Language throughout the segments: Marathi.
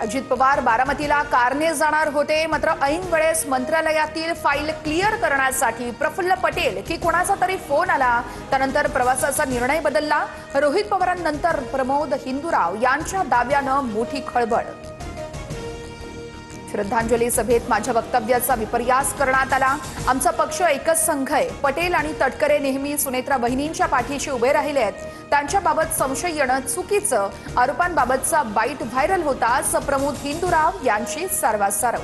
अजित पवार बारामतीला कारने जाणार होते, मात्र ऐन वेळेस मंत्रालयातील फाईल क्लिअर करण्यासाठी प्रफुल्ल पटेल की कोणाचा तरी फोन आला. त्यानंतर प्रवासाचा निर्णय बदलला. रोहित पवारांनंतर प्रमोद हिंदुराव यांच्या दाव्यानं मोठी खळबळ. श्रद्धांजली सभेत माझ्या वक्तव्याचा विपर्यास करण्यात आला. आमचा पक्ष एकच संघ आहे. पटेल आणि तटकरे नेहमी सुनेत्रा बहिणींच्या पाठीशी उभे राहिले आहेत. त्यांच्याबाबत संशय येणं चुकीचं. आरोपांबाबतचा बाईट व्हायरल होताच प्रमोद हिंदुराव यांची सारवासारव.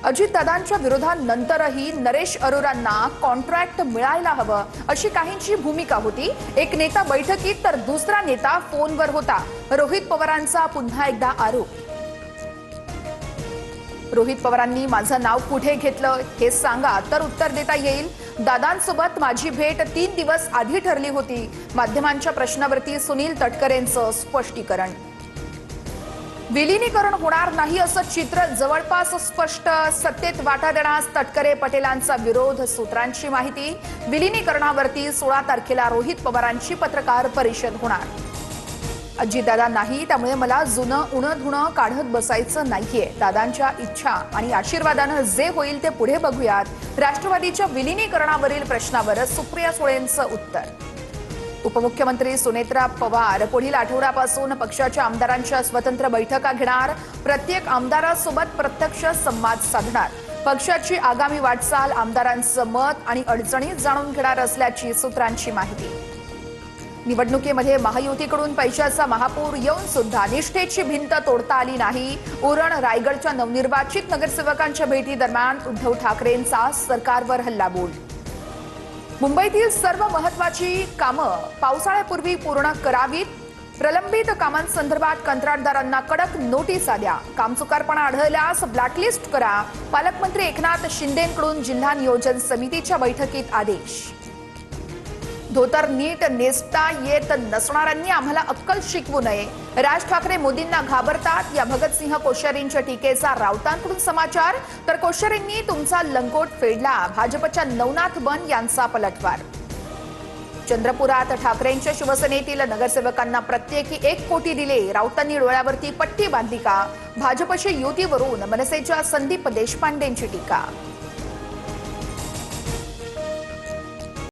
अजितदादांच्या विरोधानंतरही नरेश अरोरांना कॉन्ट्रॅक्ट मिळायला हवं अशी काहींची भूमिका होती. एक नेता बैठकीत तर दुसरा नेता फोनवर होता. रोहित पवारांचा पुन्हा एकदा आरोप. रोहित पवारांनी माझं नाव कुठे घेतलं हे सांगा तर उत्तर देता येईल. दादांसोबत माझी भेट 3 दिवस आधी ठरली होती. माध्यमांच्या प्रश्नावरती सुनील तटकरेंचं स्पष्टीकरण. विलीनीकरण होणार नाही असं चित्र जवळपास स्पष्ट. सत्तेत वाटा देण्यास तटकरे पटेलांचा विरोध. सूत्रांची माहिती, विलीनीकरणावरती 16 तारखेला रोहित पवारांची पत्रकार परिषद होणार. अजितदादा नाही, त्यामुळे मला जुनं उणं धुणं काढत बसायचं नाहीये. दादांच्या इच्छा आणि आशीर्वादानं जे होईल ते पुढे बघूयात. राष्ट्रवादीच्या विलीनीकरणावरील प्रश्नावर सुप्रिया सुळेंचं उत्तर. उपमुख्यमंत्री सुनेत्रा पवार पुढील आठवड्यापासून पक्षाच्या आमदारांच्या स्वतंत्र बैठका घेणार. प्रत्येक आमदारासोबत प्रत्यक्ष संवाद साधणार. पक्षाची आगामी वाटचाल, आमदारांचं मत आणि अडचणी जाणून घेणार असल्याची सूत्रांची माहिती. निवडणुकीमध्ये महायुतीकडून पैशाचा महापूर येऊन सुद्धा निष्ठेची भिंत तोडता आली नाही. उरण रायगडच्या नवनिर्वाचित नगरसेवकांच्या भेटी दरम्यान उद्धव ठाकरेंचा सरकारवर हल्लाबोल. मुंबईतील सर्व महत्त्वाची कामं पावसाळ्यापूर्वी पूर्ण करावीत. प्रलंबित कामांसंदर्भात कंत्राटदारांना कडक नोटीस द्या. कामचुकारपणा आढळल्यास ब्लॅकलिस्ट करा. पालकमंत्री एकनाथ शिंदेंकडून जिल्हा नियोजन समितीच्या बैठकीत आदेश. धोतर नीट नेसता येत नसणाऱ्यांनी आम्हाला अक्कल शिकवू नये. राज ठाकरे मोदींना घाबरतात. या भगतसिंह कोश्यारींच्या टीकेचा राऊतांकडून समाचार. तर कोश्यारींनी तुमचा लंगोट फेडला. भाजपच्या नवनाथ बन यांचा पलटवार. चंद्रपुरात ठाकरेंच्या शिवसेनेतील नगरसेवकांना प्रत्येकी 1 कोटी दिले. राऊतांनी डोळ्यावरती पट्टी बांधली का? भाजपच्या युतीवरून मनसेच्या संदीप देशपांडेंची टीका.